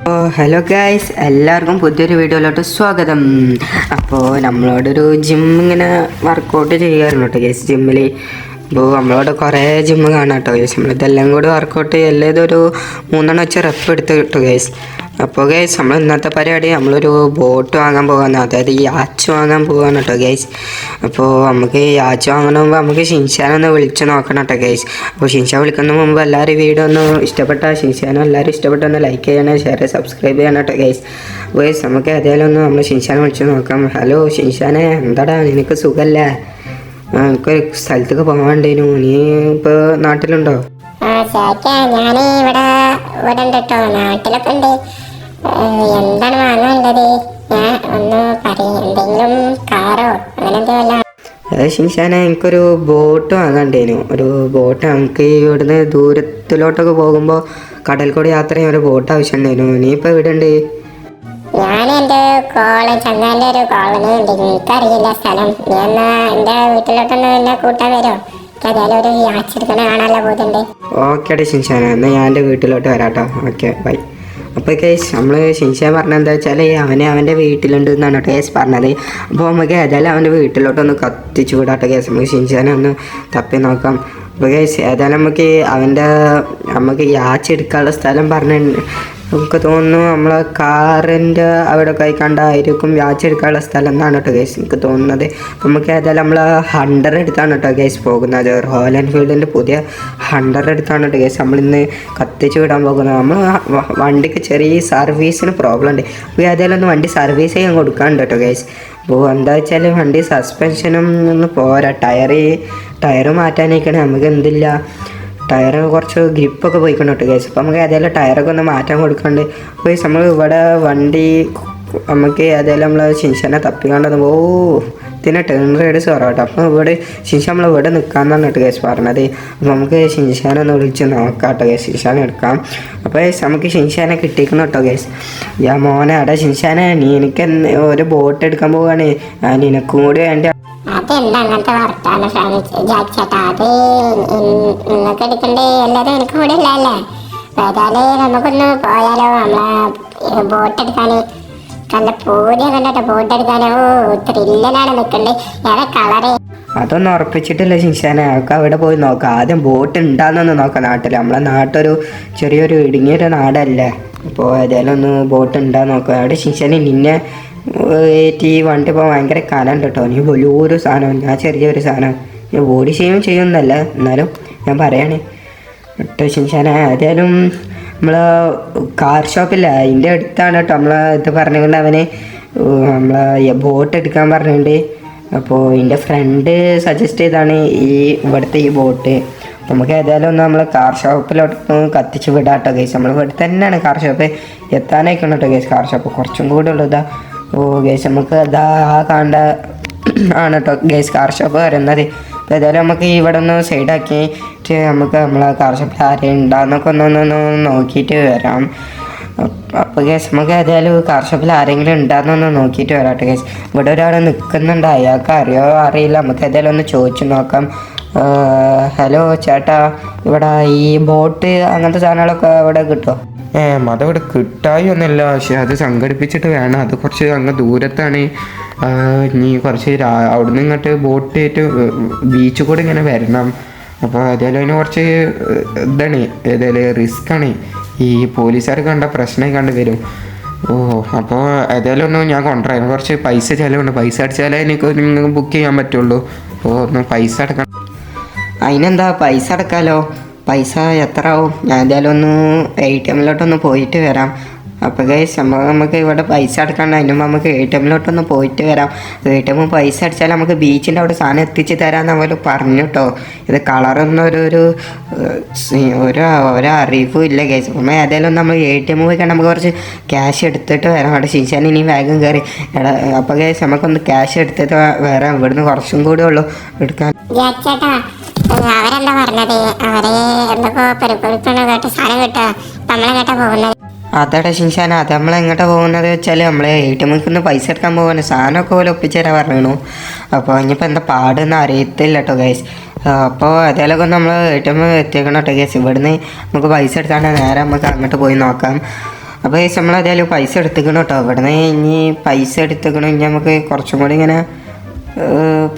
Hello guys, എല്ലാവർക്കും പുതിയൊരു വീഡിയോയിലോട്ട് സ്വാഗതം. അപ്പോൾ നമ്മളോടൊരു ജിം ഇങ്ങനെ വർക്കൗട്ട് ചെയ്യാറുണ്ട് കേട്ടോ ഗൈസ്. ജിമ്മിൽ അപ്പോൾ നമ്മളോട് കുറേ ജിമ്മ് കാണാം കേട്ടോ ഗൈസ്. നമ്മളിതെല്ലാം കൂടി വർക്കൗട്ട് എല്ലാതൊരു 3 വെച്ച് റെപ്പ് എടുത്ത് കിട്ടും ഗൈസ്. അപ്പോൾ ഗൈസ്, നമ്മൾ ഇന്നത്തെ പരിപാടി നമ്മളൊരു ബോട്ട് വാങ്ങാൻ പോകാൻ, അതായത് ഈ യാച്ച് വാങ്ങാൻ പോകാൻ കേട്ടോ ഗൈസ്. അപ്പോൾ നമുക്ക് ഈ യാച്ച് വാങ്ങണമെങ്കിൽ നമുക്ക് ഷിൻഷാനൊന്ന് വിളിച്ച് നോക്കണം കേട്ടോ ഗൈസ്. അപ്പോൾ ഷിൻഷാൻ വിളിക്കുന്ന മുമ്പ് എല്ലാവരും വീഡിയോ ഒന്ന് ഇഷ്ടപ്പെട്ട ഷിൻഷാനും എല്ലാവരും ഇഷ്ടപ്പെട്ടൊന്ന് ലൈക്ക് ചെയ്യണം, ഷെയർ സബ്സ്ക്രൈബ് ചെയ്യണം കേട്ടോ ഗൈസ്. ഗൈസ്, നമുക്ക് ഏതായാലും ഒന്ന് നമ്മൾ ഷിൻഷാനെ വിളിച്ച് നോക്കാം. ഹലോ ഷിൻഷാനെ, എന്താടാ നിനക്ക് സുഖമല്ലേ? എനിക്കൊരു സ്ഥലത്തേക്ക് പോകാണ്ടേനു. നീ ഇപ്പോൾ നാട്ടിലുണ്ടോ? ഞാൻ ഇവിടെ ഉണ്ട് കേട്ടോ, നാട്ടിലൊക്കെ ഉണ്ട്. എന്താണ് വാങ്ങാനുള്ളത്? ഞാൻ ഒന്ന് പറയും. എന്തെങ്കിലും കാറോ അങ്ങനെ എന്തെങ്കിലും? ഷിൻഷാനെ, എനിക്കൊരു ബോട്ട് വാങ്ങാണ്ടേനു. ഒരു ബോട്ട് നമുക്ക് ഇവിടുന്ന് ദൂരത്തിലോട്ടൊക്കെ പോകുമ്പോൾ കടൽ കൂടി യാത്ര ചെയ്യാൻ ഒരു ബോട്ട് ആവശ്യമുണ്ടായിരുന്നു. നീ ഇപ്പോൾ എവിടെ ഉണ്ട്? ഞാൻ എൻ്റെ ചങ്ങാൻ്റെ ഒരു കോളനി ഉണ്ട്, എനിക്കറിയില്ല സ്ഥലം. നീ എന്നാ എൻ്റെ വീട്ടിലോട്ടൊന്ന് എന്നെ കൂട്ടാൻ വരുമോ? ഏതായാലും ഒരു യാച്ച് എടുക്കണ കാണാനുള്ള പോകുന്നുണ്ട്. ഓക്കെ ഷിൻഷാന, എന്നാൽ ഞാൻ എൻ്റെ വീട്ടിലോട്ട് വരാട്ടോ. Okay bye. അപ്പോൾ കേസ് നമ്മൾ ഷിൻഷാൻ പറഞ്ഞത് എന്താ വെച്ചാൽ അവൻ്റെ വീട്ടിലുണ്ട് എന്നാണ് കേസ് പറഞ്ഞത്. അപ്പോൾ നമുക്ക് ഏതായാലും അവൻ്റെ വീട്ടിലോട്ടൊന്ന് കത്തിച്ചു വിടാട്ടോ കേസ്. നമുക്ക് ഷിൻഷാനെ ഒന്ന് തപ്പി നോക്കാം. അപ്പോൾ കേസ് ഏതായാലും നമുക്ക് യാച്ച് എടുക്കാനുള്ള സ്ഥലം പറഞ്ഞിട്ടുണ്ട്. നമുക്ക് തോന്നുന്നു നമ്മളെ കാറിൻ്റെ അവിടെ കൈ കണ്ടായിരിക്കും യാച്ച് എടുക്കാനുള്ള സ്ഥലം എന്നാണ് കേട്ടോ ഗൈസ് എനിക്ക് തോന്നുന്നത്. അപ്പോൾ നമുക്ക് ഏതായാലും നമ്മൾ 100 എടുത്താണ് കേട്ടോ ഗൈസ് പോകുന്നത്. റോയൽ എൻഫീൽഡിൻ്റെ പുതിയ 100 എടുത്താണ് കേട്ടോ ഗൈസ് നമ്മളിന്ന് കത്തിച്ച് വിടാൻ പോകുന്നത്. നമ്മൾ വണ്ടിക്ക് ചെറിയ സർവീസിന് പ്രോബ്ലം ഉണ്ട്. അപ്പോൾ ഏതായാലും ഒന്ന് വണ്ടി സർവീസ് ചെയ്യാൻ കൊടുക്കാനുണ്ട് കേട്ടോ ഗൈസ്. അപ്പോൾ എന്താ വെച്ചാൽ വണ്ടി സസ്പെൻഷനും ഒന്ന് പോരാ, ടയറ് മാറ്റാനേക്കണേ. നമുക്ക് എന്തില്ല, ടയറ് കുറച്ച് ഗ്രിപ്പൊക്കെ പോയിക്കണം കേട്ടോ ഗൈസ്. അപ്പോൾ നമുക്ക് ഏതായാലും ടയറൊക്കെ ഒന്ന് മാറ്റാൻ കൊടുക്കണ്ട്. അപ്പോൾ നമ്മൾ ഇവിടെ വണ്ടി നമുക്ക് ഏതായാലും നമ്മൾ ഷിൻഷാനെ തപ്പിക്കാണ്ടത് ഇതിനെ ടേൺ റൈഡ്സ് കുറവാട്ടോ. അപ്പോൾ ഇവിടെ ഷിൻഷാൻ ഇവിടെ നിൽക്കാമെന്നാണ് കേട്ടോ ഗൈസ് പറഞ്ഞത്. അപ്പോൾ നമുക്ക് ഷിൻഷാനെ ഒന്ന് വിളിച്ച് നോക്കാം കേട്ടോ ഗൈസ്, ഷിൻഷാനെ എടുക്കാം. അപ്പോൾ നമുക്ക് ഷിൻഷാനെ കിട്ടിക്കണം കേട്ടോ ഗൈസ്. ഞാൻ മോനെ അവിടെ ഷിൻഷാനെ, നീ എനിക്ക് ഒരു ബോട്ട് എടുക്കാൻ പോവുകയാണ്, നിനക്കും കൂടി വേണ്ട. അതെന്താ അങ്ങനത്തെ വർത്താനം ചേട്ടാ? അത് നിങ്ങൾക്ക് എടുക്കണ്ടേ? എല്ലാതും എനിക്ക് കൂടെ ഇല്ലല്ലേ? ഏതായാലും നമുക്കൊന്ന് പോയാലോ? നമ്മളെ ബോട്ട് എടുക്കാൻ നല്ല പൂതിയ കണ്ടോ, ബോട്ട് എടുക്കാനോ ത്രില്ലിലാണ് നിൽക്കണ്ടേ. ഏതാ കളറ്? അതൊന്നും ഉറപ്പിച്ചിട്ടില്ല ഷിൻഷാനെ, നമുക്ക് അവിടെ പോയി നോക്കാം. ആദ്യം ബോട്ട് ഉണ്ടാകുന്നൊന്ന് നോക്കാം നാട്ടിൽ. നമ്മളെ നാട്ടൊരു ചെറിയൊരു ഇടുങ്ങിയൊരു നാടല്ലേ. അപ്പോൾ ഏതായാലും ഒന്ന് ബോട്ട് ഉണ്ടാകുന്ന നോക്കാം. അവിടെ ഷിൻഷാനെ നിന്നെ ഈ വണ്ടി ഇപ്പോൾ ഭയങ്കര കനമുണ്ട് കേട്ടോ. നീ വലിയൊരു സാധനം, ഞാൻ ചെറിയൊരു സാധനം. ഞാൻ ബോഡി ചെയ്യുന്നല്ല, എന്നാലും ഞാൻ പറയാണ് കേട്ടോ ഷിൻഷാനെ. ഏതായാലും നമ്മൾ കാർ ഷോപ്പില്ല അതിൻ്റെ അടുത്താണ് കേട്ടോ ഇത് പറഞ്ഞുകൊണ്ട് അവന് നമ്മളെ ബോട്ട് എടുക്കാൻ പറഞ്ഞിട്ടുണ്ട്. അപ്പോൾ എൻ്റെ ഫ്രണ്ട് സജസ്റ്റ് ചെയ്താണ് ഇവിടുത്തെ ഈ ബോട്ട്. അപ്പോൾ നമുക്ക് ഏതായാലും ഒന്ന് നമ്മൾ കാർ ഷോപ്പിലോട്ട് കത്തിച്ച് വിടാം കേട്ടോ ഗൈസ്. നമ്മൾ ഇവിടെ തന്നെയാണ് കാർ ഷോപ്പ്, എത്താനായിക്കണം കേട്ടോ ഗൈസ്. കാർ ഷോപ്പ് കുറച്ചും കൂടെ ഉള്ളതാ. ഗൈസ് നമുക്ക് അതാ കാണേണ്ട ആണ് കേട്ടോ ഗൈസ് കാർ ഷോപ്പ് വരുന്നത്. അപ്പോൾ ഏതായാലും നമുക്ക് ഇവിടെ ഒന്ന് സൈഡാക്കിയിട്ട് നമുക്ക് നമ്മളെ കാർ ഷോപ്പിൽ ആരെയും ഉണ്ടാകുന്നൊക്കെ ഒന്ന് നോക്കിയിട്ട് വരാം. അപ്പോൾ ഗൈസ് നമുക്ക് ഏതായാലും കാർ ഷോപ്പിൽ ആരെങ്കിലും ഉണ്ടാകുന്നൊന്ന് നോക്കിയിട്ട് വരാം കേട്ടോ ഗൈസ്. ഇവിടെ ഒരാൾ നിൽക്കുന്നുണ്ട്, അയാൾക്ക് അറിയില്ല. നമുക്ക് ഏതായാലും ഒന്ന് ചോദിച്ചു നോക്കാം. ഹലോ ചേട്ടാ, ഇവിടെ ഈ ബോട്ട് അങ്ങനത്തെ സാധനങ്ങളൊക്കെ ഇവിടെ കിട്ടുമോ? അതവിടെ കിട്ടായി ഒന്നുമില്ല, പക്ഷെ അത് സംഘടിപ്പിച്ചിട്ട് വേണം. അത് കുറച്ച് അങ്ങ് ദൂരത്താണ്. ഇനി കുറച്ച് അവിടുന്ന് ഇങ്ങോട്ട് ബോട്ടായിട്ട് ബീച്ചിൽ കൂടെ ഇങ്ങനെ വരണം. അപ്പോൾ ഏതായാലും അതിന് കുറച്ച് ഇതാണ്, ഏതായാലും റിസ്ക്കാണ്. ഈ പോലീസുകാർ കണ്ട പ്രശ്നമായി കണ്ട് വരും. അപ്പോൾ ഏതായാലും ഒന്ന് ഞാൻ കൊണ്ടുവരാം. കുറച്ച് പൈസ ചിലവുണ്ട്, പൈസ അടിച്ചാലേ എനിക്ക് നിങ്ങൾക്ക് ബുക്ക് ചെയ്യാൻ പറ്റുള്ളൂ. അപ്പോൾ ഒന്ന് പൈസ അടക്കണം. അതിനെന്താ, പൈസ അടക്കാമല്ലോ. പൈസ എത്ര ആവും? ഞാൻ എന്തായാലും ഒന്ന് ATM പോയിട്ട് വരാം. അപ്പോൾ ഗൈസ് നമുക്ക് ഇവിടെ പൈസ അടക്കാണ്ട്, അതിന് മുമ്പ് നമുക്ക് ATM പോയിട്ട് വരാം. ATM പൈസ അടിച്ചാൽ നമുക്ക് ബീച്ചിൻ്റെ അവിടെ സാധനം എത്തിച്ച് തരാമെന്ന് അവർ പറഞ്ഞു കേട്ടോ. ഇത് കളറൊന്നും ഒരു അറിവും ഇല്ല ഗൈസ്. അപ്പം ഏതായാലും നമ്മൾ ATM പോയി കഴിഞ്ഞാൽ നമുക്ക് കുറച്ച് ക്യാഷ് എടുത്തിട്ട് വരാം. അവിടെ ഷിൻഷാൻ ഇനി വേഗം കയറി. അപ്പോൾ ഗൈസ് നമുക്കൊന്ന് ക്യാഷ് എടുത്തിട്ട് വരാം. ഇവിടുന്ന് കുറച്ചും കൂടെ ഉള്ളൂ എടുക്കാൻ. അവരെന്താ പറഞ്ഞത്? അവരെ എന്തൊക്കെ പരിപാടിക്കാണ് കേട്ടോ, സാധനം കേട്ടോ, നമ്മളെ കേട്ടാ പോകുന്നത്. അതെടാ ഷിൻഷാന, അത് നമ്മളെങ്ങോട്ടാണ് പോകുന്നത് വെച്ചാൽ നമ്മൾ ATMന്ന് പൈസ എടുക്കാൻ പോകാൻ സാധനമൊക്കെ പോലെ ഒപ്പിച്ചുതരാൻ പറഞ്ഞു. അപ്പോൾ ഇനിയിപ്പോൾ എന്താ പാടെന്ന് അറിയത്തില്ല കേട്ടോ ഗൈസ്. അപ്പോൾ അതേലൊക്കെ നമ്മൾ ATM എത്തിയേക്കണം കേട്ടോ ഗൈസ്. ഇവിടുന്ന് നമുക്ക് പൈസ എടുക്കാണ്ട് നേരെ നമുക്ക് അങ്ങോട്ട് പോയി നോക്കാം. അപ്പോൾ നമ്മളേതായാലും പൈസ എടുത്തുക്കണം കേട്ടോ. ഇവിടുന്ന് ഇനി പൈസ എടുത്തുക്കണം. ഇനി നമുക്ക് കുറച്ചും കൂടി ഇങ്ങനെ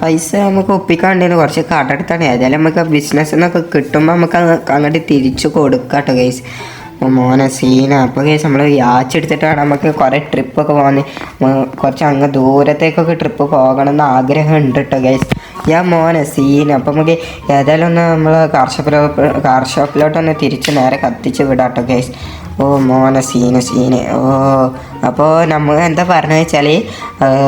പൈസ നമുക്ക് ഒപ്പിക്കാണ്ടിരുന്നു. കുറച്ച് കടെടുത്താണ്. ഏതായാലും നമുക്ക് ബിസിനസ്സിൽ നിന്നൊക്കെ കിട്ടുമ്പോൾ നമുക്ക് അങ്ങോട്ട് തിരിച്ചു കൊടുക്കാം കേട്ടോ ഗൈസ്. മോനെ സീന. അപ്പോൾ ഗൈസ് നമ്മൾ യാച്ചെടുത്തിട്ടാണ് നമുക്ക് കുറേ ട്രിപ്പൊക്കെ പോകുന്നത്. കുറച്ച് അങ്ങ് ദൂരത്തേക്കൊക്കെ ട്രിപ്പ് പോകണം എന്ന് ആഗ്രഹമുണ്ട് കേട്ടോ ഗൈസ്. മോനെ സീന. അപ്പോൾ നമുക്ക് ഏതായാലും ഒന്ന് നമ്മൾ കാർ ഷോപ്പിലോട്ടൊന്ന് തിരിച്ച് നേരെ കത്തിച്ച് വിടാം കേട്ടോ ഗൈസ്. ഓ മോനെ സീന്. അപ്പോൾ നമ്മൾ എന്താ പറഞ്ഞത് വെച്ചാൽ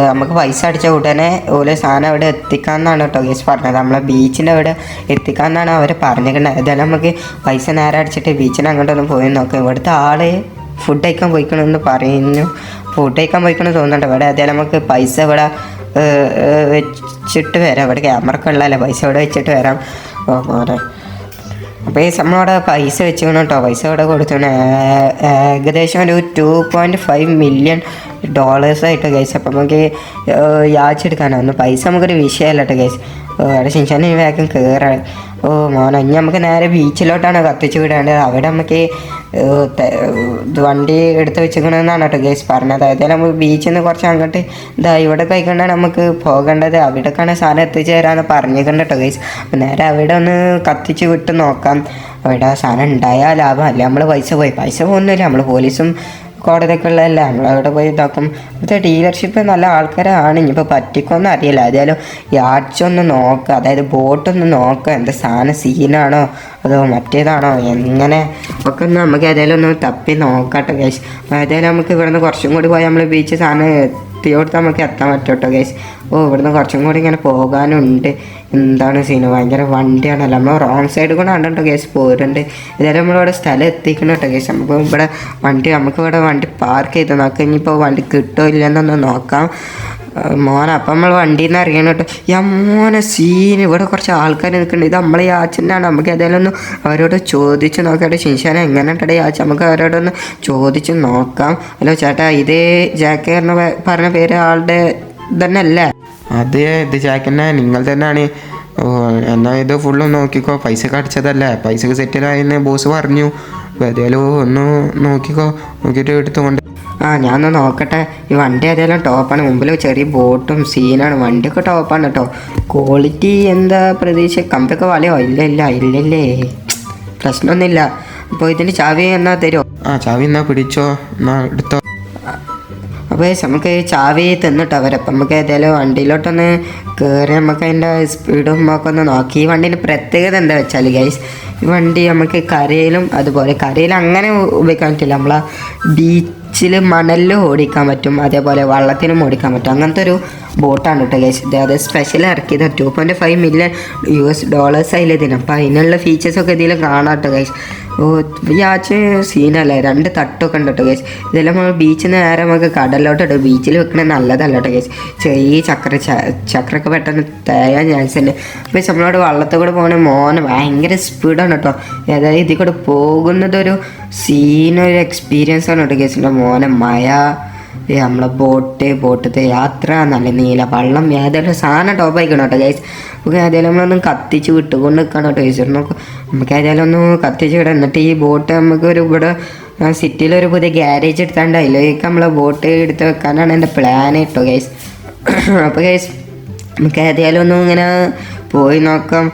നമുക്ക് പൈസ അടിച്ച ഉടനെ ഓരോ സാധനം അവിടെ എത്തിക്കാമെന്നാണ് കേട്ടോ ഗൈസ് പറഞ്ഞത്. നമ്മളെ ബീച്ചിൻ്റെ അവിടെ എത്തിക്കാമെന്നാണ് അവർ പറഞ്ഞിരിക്കുന്നത്. ഏതായാലും നമുക്ക് പൈസ നേരെ അടിച്ചിട്ട് ബീച്ചിന് അങ്ങോട്ടൊന്ന് പോയി നോക്കാം. ഇവിടുത്തെ ആൾ ഫുഡ് കഴിക്കാൻ പോയിക്കണമെന്ന് പറയുന്നു. ഫുഡ് കഴിക്കാൻ പോയിക്കണമെന്ന് തോന്നുന്നുണ്ട് ഇവിടെ. ഏതായാലും നമുക്ക് പൈസ ഇവിടെ വെച്ചിട്ട് വരാം. ഇവിടെ ക്യാമറ ഉള്ളതല്ലേ, പൈസ ഇവിടെ വെച്ചിട്ട് വരാം. ഓ മോനെ. അപ്പോൾ ഈ നമ്മളവിടെ പൈസ വെച്ചുകൊണ്ട് കേട്ടോ. പൈസ ഇവിടെ കൊടുത്തു ഏകദേശം ഒരു $2.5 million ആയിട്ട് ഗൈസ്. അപ്പം നമുക്ക് യാചെടുക്കാനാണ് പൈസ. നമുക്കൊരു വിഷയമല്ല കേട്ടോ ഗൈസ്. അവിടെ ശിൻഷാന് വേഗം കയറാൻ. ഓ മോനെ. ഇനി നമുക്ക് നേരെ ബീച്ചിലോട്ടാണ് കത്തിച്ച് വിടേണ്ടത്. അവിടെ നമുക്ക് വണ്ടി എടുത്ത് വെച്ചിരിക്കണമെന്നാണ് കേട്ടോ ഗൈസ് പറഞ്ഞത്. അതായത് നമുക്ക് ബീച്ചിൽ നിന്ന് കുറച്ച് അങ്ങോട്ട് ഇവിടെ കഴിക്കൊണ്ടാണ് നമുക്ക് പോകേണ്ടത്. അവിടേക്കാണ് സാധനം എത്തിച്ചേരാന്ന് പറഞ്ഞിട്ടുണ്ട് കേട്ടോ ഗൈസ്. അപ്പം നേരെ അവിടെ ഒന്ന് കത്തിച്ച് വിട്ട് നോക്കാം. അവിടെ സാധനം ഉണ്ടായാൽ ലാഭം. അല്ല നമ്മൾ പൈസ പോകുന്നില്ല. നമ്മൾ പോലീസും കോടതിയൊക്കെ ഉള്ളതല്ല. നമ്മളവിടെ പോയി ഇതാക്കും. ഇവിടുത്തെ ഡീലർഷിപ്പ് നല്ല ആൾക്കാരാണ്. ഇനിയിപ്പോൾ പറ്റിക്കൊന്നും അറിയില്ല. ഏതായാലും യാച്ചൊന്ന് നോക്കുക, അതായത് ബോട്ടൊന്ന് നോക്കുക. എന്താ സാധനം സീനാണോ അതോ മറ്റേതാണോ എങ്ങനെ ഒക്കെ ഒന്ന് നമുക്ക് ഏതായാലും ഒന്ന് തപ്പി നോക്കട്ടെ ഗൈസ്. ഏതായാലും നമുക്ക് ഇവിടുന്ന് കുറച്ചും കൂടി പോയി നമ്മൾ ബീച്ച് സാധനം എത്തിയോടത്ത് നമുക്ക് എത്താൻ പറ്റും കേട്ടോ ഗൈസ്. ഇവിടുന്ന് കുറച്ചും കൂടി ഇങ്ങനെ പോകാനുണ്ട്. എന്താണ് സീന്, ഭയങ്കര വണ്ടിയാണല്ലോ. നമ്മൾ റോങ് സൈഡ് കൂടെ കണ്ടോ ഗൈസ് പോരുന്നുണ്ട്. ഏതായാലും നമ്മളിവിടെ സ്ഥലം എത്തിക്കണം കേട്ടോ ഗൈസ്. നമുക്ക് ഇവിടെ വണ്ടി പാർക്ക് ചെയ്ത് നോക്കാം. ഇനിയിപ്പോൾ വണ്ടി കിട്ടുമോ ഇല്ലെന്നൊന്ന് നോക്കാം മോനെ. അപ്പം നമ്മൾ വണ്ടിയിൽ നിന്ന് അറിയണം കേട്ടോ. മോനെ സീന്. ഇവിടെ കുറച്ച് ആൾക്കാർ നിൽക്കുന്നുണ്ട്. ഇത് നമ്മളെ യാച്ചനാണ്. നമുക്ക് ഏതായാലും ഒന്ന് അവരോട് ചോദിച്ച് നോക്കാം. ശിൻഷാനെ എങ്ങനെ ഉണ്ടേ യാച്ച, നമുക്ക് അവരോടൊന്ന് ചോദിച്ച് നോക്കാം. ഹലോ ചേട്ടാ, ഇത് ജാക്ക് പറഞ്ഞ പേര് ആളുടെ തന്നെ അല്ലേ? അതെ, ഇത് ജാക്കന്നെ, നിങ്ങൾ തന്നെയാണ്. എന്നാൽ ഇത് ഫുള്ളും നോക്കിക്കോ. പൈസ അടിച്ചതല്ലേ, പൈസക്ക് സെറ്റിലായെന്ന് ബോസ് പറഞ്ഞു. അപ്പോൾ ഏതായാലും ഒന്ന് നോക്കിക്കോ, നോക്കിയിട്ട് എടുത്തുകൊണ്ട്. ഞാനൊന്ന് നോക്കട്ടെ. ഈ വണ്ടി ഏതായാലും ടോപ്പാണ്. മുമ്പിൽ ചെറിയ ബോട്ടും സീനാണ്. വണ്ടിയൊക്കെ ടോപ്പാണ് കേട്ടോ. ക്വാളിറ്റി എന്താ പ്രതീക്ഷ? കമ്പിയൊക്കെ വളയോ? ഇല്ലല്ലേ, പ്രശ്നമൊന്നുമില്ല. അപ്പോൾ ഇതിൻ്റെ ചാവി എന്നാൽ തരുമോ? ചാവി എന്നാ പിടിച്ചോ, എന്നാ എടുത്തോ. അപ്പോൾ നമുക്ക് ചാവി തന്നിട്ടോ അവരപ്പം നമുക്ക് ഏതായാലും വണ്ടിയിലോട്ടൊന്ന് കയറി നമുക്ക് അതിൻ്റെ സ്പീഡും ഒക്കെ ഒന്ന് നോക്കി. ഈ വണ്ടീൻ്റെ പ്രത്യേകത എന്താ വെച്ചാൽ ഗൈസ്, ഈ വണ്ടി നമുക്ക് കരയിലും അതുപോലെ കരയിൽ അങ്ങനെ ഉപയോഗിക്കാൻ പറ്റില്ല. നമ്മളെ ബീച്ചിൽ മണലിലും ഓടിക്കാൻ പറ്റും, അതേപോലെ വള്ളത്തിനും ഓടിക്കാൻ പറ്റും. അങ്ങനത്തെ ഒരു ബോട്ടാണ് കേട്ടോ ഗൈസ്. അത് സ്പെഷ്യൽ ഇറക്കിയത് $2.5 million അതിലിതിന്. അപ്പോൾ അതിനുള്ള ഫീച്ചേഴ്സൊക്കെ ഇതിൽ കാണാം കേട്ടോ ഗൈസ്. യാച്ച് സീനല്ലേ, 2 തട്ടൊക്കെ ഉണ്ട് കേട്ടോ ഗൈസ്. ഇതെല്ലാം നമ്മൾ ബീച്ചിൽ നിന്ന് നേരെ നമുക്ക് കടലിലോട്ട് ഇടും. ബീച്ചിൽ വെക്കണത് നല്ലതല്ല കേട്ടോ ഗൈസ്. ചെറിയ ചക്രമൊക്കെ പെട്ടെന്ന് തേയാൻ ചാൻസ് ഉണ്ട്. അപ്പോൾ നമ്മളോട് വള്ളത്തിൽ കൂടെ പോകണ മോനെ ഭയങ്കര സ്പീഡാണ് കേട്ടോ. അതായത് ഇതിൽ കൂടെ പോകുന്നതൊരു സീനൊരു എക്സ്പീരിയൻസ് ആണ് കേട്ടോ ഗൈസിൻ്റെ മോനെ. മഴ, നമ്മളെ ബോട്ടത്തെ യാത്ര, നല്ല നീല വള്ളം, ഏതായാലും സാധനം ടോപ്പ് ആയിക്കണം കേട്ടോ ഗൈസ്. നമുക്ക് ഏതായാലും നമ്മളൊന്നും കത്തിച്ച് വിട്ടുകൊണ്ട് നിൽക്കണം കേട്ടോ ഗൈസ്. നമുക്ക് ഏതായാലും ഒന്ന് കത്തിച്ച് വിടാം. എന്നിട്ട് ഈ ബോട്ട് നമുക്ക് ഇവിടെ സിറ്റിയിലൊരു പുതിയ ഗ്യാരേജ് എടുത്താണ്ട് അതിലേക്ക് നമ്മളെ ബോട്ട് എടുത്ത് വെക്കാനാണ് എൻ്റെ പ്ലാൻ കേട്ടോ ഗൈസ്. അപ്പോൾ ഗൈസ് നമുക്ക് ഏതായാലും ഒന്നും ഇങ്ങനെ പോയി നോക്കാം.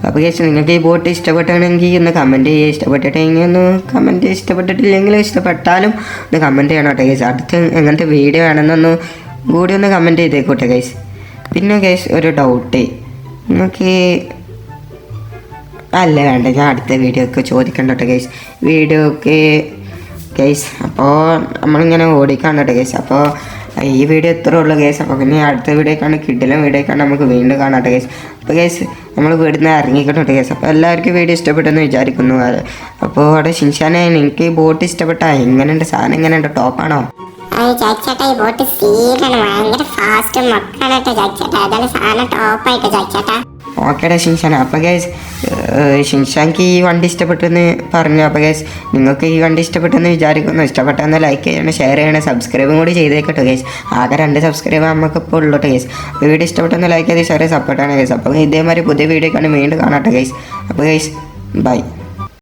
അപ്പോൾ ഗൈസ് നിങ്ങൾക്ക് ഈ ബോട്ട് ഇഷ്ടപ്പെട്ടാണെങ്കിൽ ഒന്ന് കമൻറ്റ് ചെയ്യുക. ഇഷ്ടപ്പെട്ടിട്ടെങ്കിൽ ഒന്ന് കമൻറ്റ്, ഇഷ്ടപ്പെട്ടിട്ടില്ലെങ്കിൽ ഇഷ്ടപ്പെട്ടാലും ഒന്ന് കമൻറ്റ് ചെയ്യണം കേട്ടോ ഗൈസ്. അടുത്ത് എങ്ങനത്തെ വീഡിയോ വേണമെന്നൊന്ന് കൂടി ഒന്ന് കമൻറ്റ് ചെയ്തേക്കോട്ടെ ഗൈസ്. പിന്നെ ഗൈസ് ഒരു ഡൗട്ട്, നിങ്ങൾക്ക് വേണ്ട, ഞാൻ അടുത്ത വീഡിയോ ഒക്കെ ചോദിക്കണ്ട കേട്ടോ ഗൈസ്. വീഡിയോ ഒക്കെ ഗൈസ് അപ്പോൾ നമ്മളിങ്ങനെ ഓടിക്കാണ് കേട്ടോ ഗൈസ്. അപ്പോൾ ഈ വീഡിയോ ഇത്ര ഉള്ളൂ ഗൈസ്. അപ്പോൾ പിന്നെ അടുത്ത വീഡിയോക്കാണ് കിട്ടില്ല വീഡിയോക്കാണ് നമുക്ക് വീണ്ടും കാണാം കേട്ടോ ഗൈസ്. അപ്പോൾ ഗൈസ് നമ്മൾ വീടിന്ന് ഇറങ്ങിക്കണം കേട്ടോ ഗൈസ്. അപ്പോൾ എല്ലാവർക്കും വീഡിയോ ഇഷ്ടപ്പെട്ടെന്ന് വിചാരിക്കുന്നു. അപ്പോൾ അവിടെ ശിൻഷാനെ, എനിക്ക് ബോട്ട് ഇഷ്ടപ്പെട്ടാ? എങ്ങനെയുണ്ട് സാധനം, എങ്ങനെയുണ്ട്, ടോപ്പാണോ? ചാച്ചേട്ടാ ഈ ബോട്ട് സീനാണ്, ഭയങ്കര ഫാസ്റ്റും മക്കാണ് കേട്ടോ ചാച്ചേട്ടാ. അതാണ് സാധനം ടോപ്പായിട്ട് ചാച്ചേട്ടാ. ഓക്കേടാ ശിൻഷാന. അപ്പോൾ ഗൈസ് ശിൻഷാൻക്ക് ഈ വണ്ടി ഇഷ്ടപ്പെട്ടെന്ന് പറഞ്ഞു. അപ്പോൾ ഗൈസ് നിങ്ങൾക്ക് ഈ വണ്ടി ഇഷ്ടപ്പെട്ടെന്ന് വിചാരിക്കുന്നു. ഇഷ്ടപ്പെട്ടെന്ന് ലൈക്ക് ചെയ്യണം, ഷെയർ ചെയ്യണം, സബ്സ്ക്രൈബും കൂടി ചെയ്തേക്കട്ടോ ഗൈസ്. ആകെ 2 സബ്സ്ക്രൈബ് നമുക്കിപ്പോൾ ഉള്ളൂ കേട്ടോ ഗൈസ്. അപ്പോൾ വീഡിയോ ഇഷ്ടപ്പെട്ടെന്ന് ലൈക്ക് ചെയ്ത് ഷെയർ സപ്പോർട്ടാണ് ഗൈസ്. അപ്പോൾ ഇതേമാതിരി പുതിയ വീഡിയോ കാണി വീണ്ടും കാണാട്ടോ ഗൈസ്. അപ്പോൾ ഗൈസ് ബൈ.